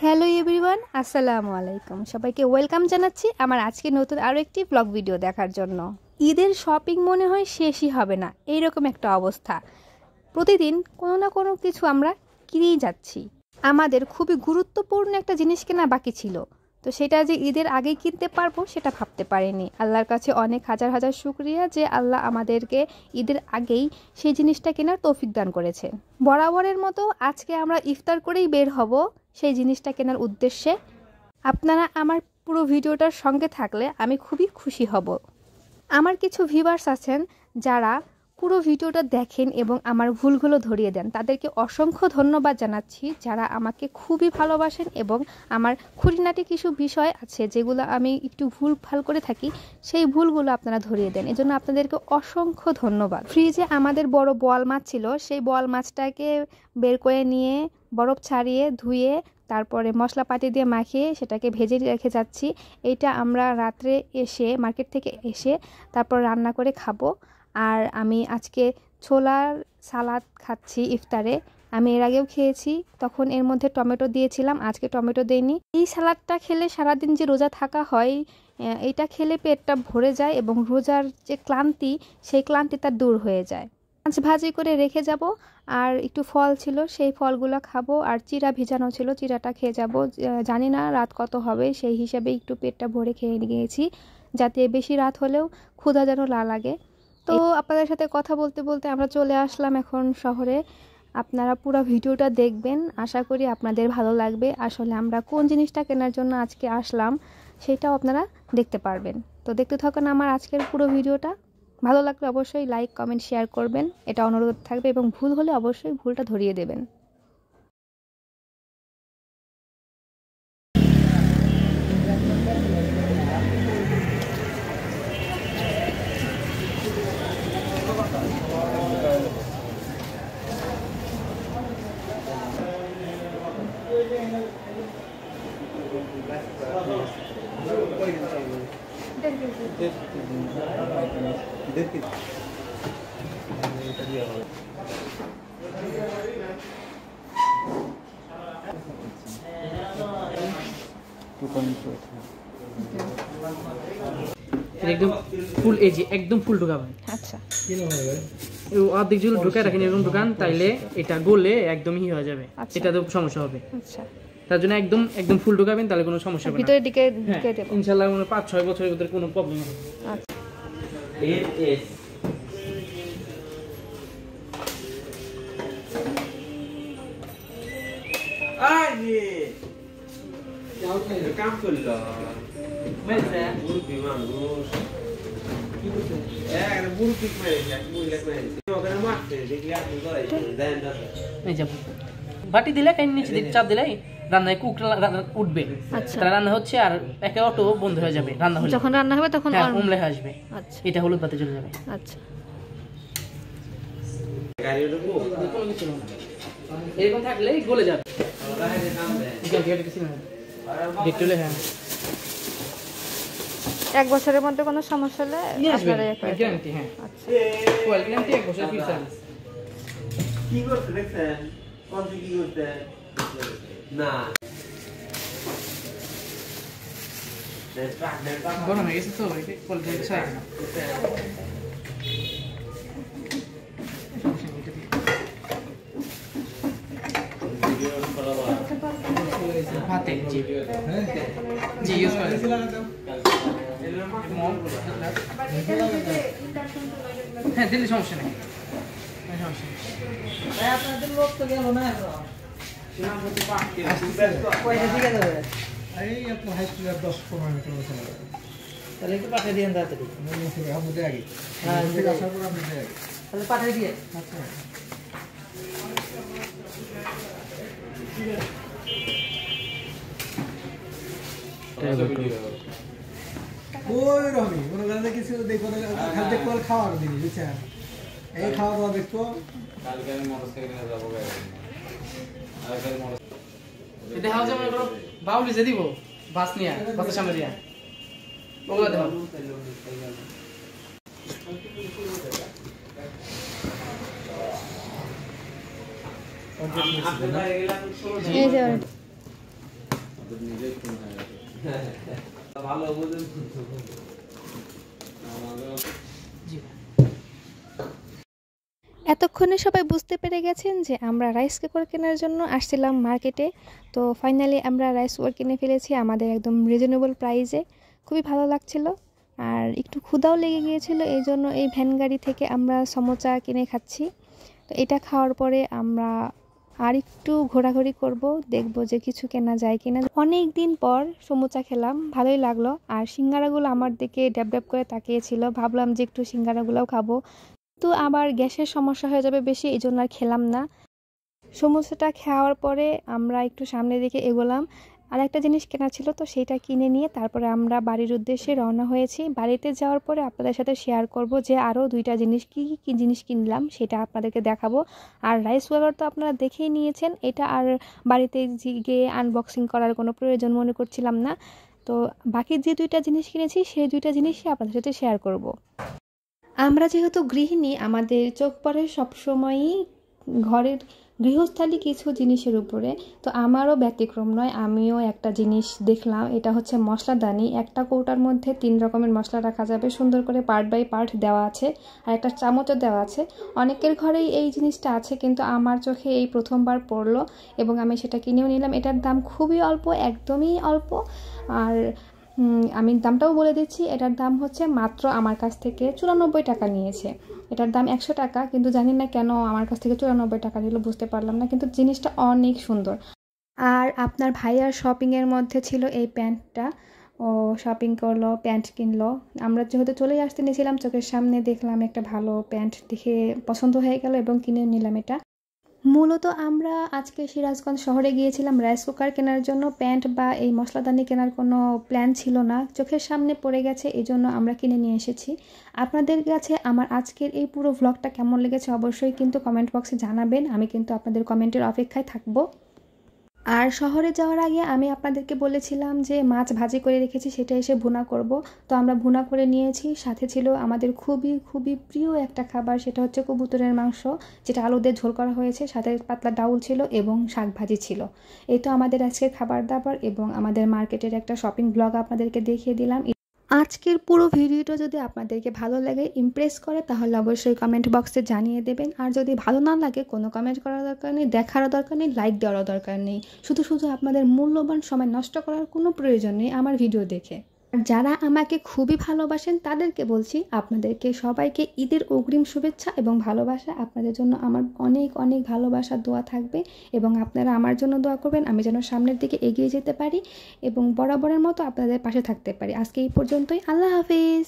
Hello everyone, আসসালামু আলাইকুম। সবাইকে ওয়েলকাম জানাচ্ছি আমার আজকে নতুন আরও একটি ব্লগ ভিডিও দেখার জন্য। ঈদের শপিং মনে হয় শেষই হবে না, এইরকম একটা অবস্থা। প্রতিদিন কোনো না কোনো কিছু আমরা কিনেই যাচ্ছি। আমাদের খুবই গুরুত্বপূর্ণ একটা জিনিস কেনা বাকি ছিল, তো সেটা যে ঈদের আগেই কিনতে পারবো সেটা ভাবতে পারিনি। আল্লাহর কাছে অনেক হাজার হাজার শুকরিয়া যে আল্লাহ আমাদেরকে ঈদের আগেই সেই জিনিসটা কেনার তৌফিক দান করেছে। বরাবরের মতো আজকে আমরা ইফতার করেই বের হব সেই জিনিসটা কেনার উদ্দেশ্যে। আপনারা আমার পুরো ভিডিওটার সঙ্গে থাকলে আমি খুবই খুশি হব। আমার কিছু ভিউয়ার্স আছেন যারা পুরো ভিডিওটা দেখেন এবং আমার ভুলগুলো ধরিয়ে দেন, তাদেরকে অসংখ্য ধন্যবাদ জানাচ্ছি। যারা আমাকে খুবই ভালোবাসেন এবং আমার খুঁটিনাটি কিছু বিষয় আছে যেগুলো আমি একটু ভুল ভাল করে থাকি, সেই ভুলগুলো আপনারা ধরিয়ে দেন, এজন্য আপনাদেরকে অসংখ্য ধন্যবাদ। ফ্রিজে আমাদের বড় বোয়াল মাছ ছিল, সেই বোয়াল মাছটাকে বের করে নিয়ে বরফ ছাড়িয়ে ধুয়ে তারপরে মশলাপাতি দিয়ে মাখিয়ে সেটাকে ভেজে রেখে যাচ্ছি। এইটা আমরা রাত্রে এসে মার্কেট থেকে এসে তারপর রান্না করে খাবো। আর আমি আজকে ছোলার সালাদ খাচ্ছি ইফতারে। আমি এর আগেও খেয়েছি, তখন এর মধ্যে টমেটো দিয়েছিলাম, আজকে টমেটো দেইনি। এই সালাদটা খেলে সারাদিন যে রোজা থাকা হয়, এইটা খেলে পেটটা ভরে যায় এবং রোজার যে ক্লান্তি, সেই ক্লান্তিটা দূর হয়ে যায়। মাছ ভাজি করে রেখে যাব, আর একটু ফল ছিল, সেই ফলগুলো খাবো। আর চিড়া ভেজানো ছিল, চিড়াটা খেয়ে যাব। জানি না রাত কত হবে, সেই হিসাবে একটু পেটটা ভরে খেয়ে নিয়েছি, যাতে বেশি রাত হলেও ক্ষুধা যেন না লাগে। তো আপনাদের সাথে কথা বলতে বলতে আমরা চলে আসলাম এখন শহরে। আপনারা পুরো ভিডিওটা দেখবেন, আশা করি আপনাদের ভালো লাগবে। আসলে আমরা কোন জিনিসটা কেনার জন্য আজকে আসলাম সেটাও আপনারা দেখতে পারবেন। তো দেখতে থাকুন আমার আজকের পুরো ভিডিওটা। ভালো লাগলে অবশ্যই লাইক, কমেন্ট, শেয়ার করবেন, এটা অনুরোধ থাকবে, এবং ভুল হলে অবশ্যই ভুলটা ধরিয়ে দেবেন। একদম ফুল এই যে একদম ফুল ঢোকাবেন। আচ্ছা, অর্ধেক যেগুলো ঢোকায় রাখেন এরকম ঢোকান, তাইলে এটা গলে একদমই হয়ে যাবে, এটা তো সমস্যা হবে। আচ্ছা, তার জন্য একদম একদম ফুল ঢোকাবেন, তাহলে কোনো সমস্যা হবে না। ভিতরের দিকে ঢুকে দেব ইনশাআল্লাহ 5-6 বছরের ভিতরে কোনো প্রবলেম হবে না। আচ্ছা, কাম করল বাটি দিলে নিচে চাপ দিলে রান্নায় কুক উঠবে, তাহলে রান্না হচ্ছে, আর একে অটো বন্ধ হয়ে যাবে। রান্না হলে যখন রান্না হবে তখন লেখা আসবে। আচ্ছা, এটা হলুদ বাতি চলে যাবে। আচ্ছা, এরকম থাকলে গলে যাবে। এক বছরের মধ্যে কোনো সমস্যা হলে গ্যারান্টি। হ্যাঁ, আচ্ছা, গ্যারান্টি 1 বছর ফ্রি সার্ভিস। কি করতে দেখছেন? কোন কি করতে না গরম হয়ে গেছে তো কোয়ালিটি চাই না। ভাতে জি জি ইউজ করে হ্যাঁ, দিলে সমস্যা নেই। আপনাদের লোক তো গেল না, তাহলে একটু পাঠিয়ে দিয়ে তাড়াতাড়ি, তাহলে পাঠিয়ে দিয়ে। ওই রকমই কোনো কারণে কিছু দেখবো না, খালি দেখবো খাওয়ার জিনিস, বুঝছেন? এই খাওয়া দাওয়া দেখবো। কালকে আমি মোটরসাইকেলে যাবো, এটা হাউজে মনে করো বাউলি যে দিব বাস নিয়ে, বাসের সামনে দিয়া ওগুলো দেখো। ওদের নিজেই খুন হয়ে গেছে। ভালো বুঝুন আমাদের জি এতক্ষণে সবাই বুঝতে পেরে গেছেন যে আমরা রাইস কুকার কেনার জন্য আসছিলাম মার্কেটে। তো ফাইনালি আমরা রাইস কুকার কিনে ফেলেছি আমাদের একদম রিজনেবল প্রাইসে। খুবই ভালো লাগছিল আর একটু ক্ষুধাও লেগে গিয়েছিল, এই জন্য এই ভ্যান গাড়ি থেকে আমরা সমোসা কিনে খাচ্ছি। তো এটা খাওয়ার পরে আমরা আর একটু ঘোরাঘুরি করব, দেখব যে কিছু কেনা যায় কিনা। অনেক দিন পর সমোসা খেলাম, ভালোই লাগলো। আর সিঙ্গারাগুলো আমার দিকে ড্যাব ড্যাব করে তাকিয়েছিল, ভাবলাম যে একটু সিঙ্গারাগুলোও খাবো, তো আবার গ্যাসের সমস্যা হয়ে যাবে বেশি, এই জন্য আর খেলাম না। সমোসাটা খাওয়ার পরে আমরা একটু সামনের দিকে এগোলাম, আর একটা জিনিস কেনা ছিল, তো সেটা কিনে নিয়ে তারপরে আমরা বাড়ির উদ্দেশ্যে রওনা হয়েছি। বাড়িতে যাওয়ার পরে আপনাদের সাথে শেয়ার করব যে আরও 2টা জিনিস কী জিনিস কিনলাম সেটা আপনাদেরকে দেখাবো। আর রাইস কুকার তো আপনারা দেখেই নিয়েছেন, এটা আর বাড়িতে গিয়ে আনবক্সিং করার কোনো প্রয়োজন মনে করছিলাম না। তো বাকি যে 2টা জিনিস কিনেছি সেই 2টা জিনিসই আপনাদের সাথে শেয়ার করব। আমরা যেহেতু গৃহিণী, আমাদের চোখ পড়ে সবসময়ই ঘরের গৃহস্থালী কিছু জিনিসের উপরে। তো আমারও ব্যতিক্রম নয়, আমিও একটা জিনিস দেখলাম, এটা হচ্ছে মশলাদানি। একটা কৌটার মধ্যে 3 রকমের মশলা রাখা যাবে, সুন্দর করে পার্ট বাই পার্ট দেওয়া আছে, আর একটা চামচও দেওয়া আছে। অনেকের ঘরেই এই জিনিসটা আছে, কিন্তু আমার চোখে এই প্রথমবার পড়লো এবং আমি সেটা কিনেও নিলাম। এটার দাম খুবই অল্প, একদমই অল্প। আর আমি দামটাও বলে দিচ্ছি, এটার দাম হচ্ছে মাত্র আমার কাছ থেকে 94 টাকা নিয়েছে। এটার দাম 100 টাকা, কিন্তু জানি না কেন আমার কাছ থেকে 94 টাকা নিল, বুঝতে পারলাম না, কিন্তু জিনিসটা অনেক সুন্দর। আর আপনার ভাইয়ার শপিংয়ের মধ্যে ছিল এই প্যান্টটা, ও শপিং করলো, প্যান্ট কিনলো। আমরা যেহেতু চলেই আসতে নিয়েছিলাম, চোখের সামনে দেখলাম একটা ভালো প্যান্ট, দেখে পছন্দ হয়ে গেল এবং কিনে নিলাম এটা। মূলত আমরা আজকে সিরাজগঞ্জ শহরে গিয়েছিলাম রাইস কুকার কেনার জন্য, প্যান্ট বা এই মশলাদানি কেনার কোনো প্ল্যান ছিল না, চোখের সামনে পড়ে গেছে, এই জন্য আমরা কিনে নিয়ে এসেছি। আপনাদের কাছে আমার আজকের এই পুরো ভ্লগটা কেমন লেগেছে অবশ্যই কিন্তু কমেন্ট বক্সে জানাবেন, আমি কিন্তু আপনাদের কমেন্টের অপেক্ষায় থাকবো। আর শহরে যাওয়ার আগে আমি আপনাদেরকে বলেছিলাম যে মাছ ভাজি করে রেখেছি, সেটা এসে ভুনা করব। তো আমরা ভুনা করে নিয়েছি, সাথে ছিল আমাদের খুবই খুবই প্রিয় একটা খাবার, সেটা হচ্ছে কবুতরের মাংস, যেটা আলু দিয়ে ঝোল করা হয়েছে, সাথে পাতলা ডাউল ছিল এবং শাক ভাজি ছিল। এই তো আমাদের আজকের খাবার দাবার এবং আমাদের মার্কেটের একটা শপিং ব্লগ আপনাদেরকে দেখিয়ে দিলাম। আজকের পুরো ভিডিওটা যদি আপনাদেরকে ভালো লাগে, ইমপ্রেস করে, তাহলে অবশ্যই কমেন্ট বক্সে জানিয়ে দেবেন। আর যদি ভালো না লাগে, কোনো কমেন্ট করার দরকার নেই, দেখারও দরকার নেই, লাইক দেওয়ারও দরকার নেই। শুধু শুধু আপনাদের মূল্যবান সময় নষ্ট করার কোনো প্রয়োজন নেই আমার ভিডিও দেখে। আর যারা আমাকে খুবই ভালোবাসেন তাদেরকে বলছি, আপনাদেরকে সবাইকে ঈদের অগ্রিম শুভেচ্ছা এবং ভালোবাসা। আপনাদের জন্য আমার অনেক অনেক ভালোবাসা, দোয়া থাকবে এবং আপনারা আমার জন্য দোয়া করবেন, আমি যেন সামনের দিকে এগিয়ে যেতে পারি এবং বরাবরের মতো আপনাদের পাশে থাকতে পারি। আজকে এই পর্যন্তই, আল্লাহ হাফিজ।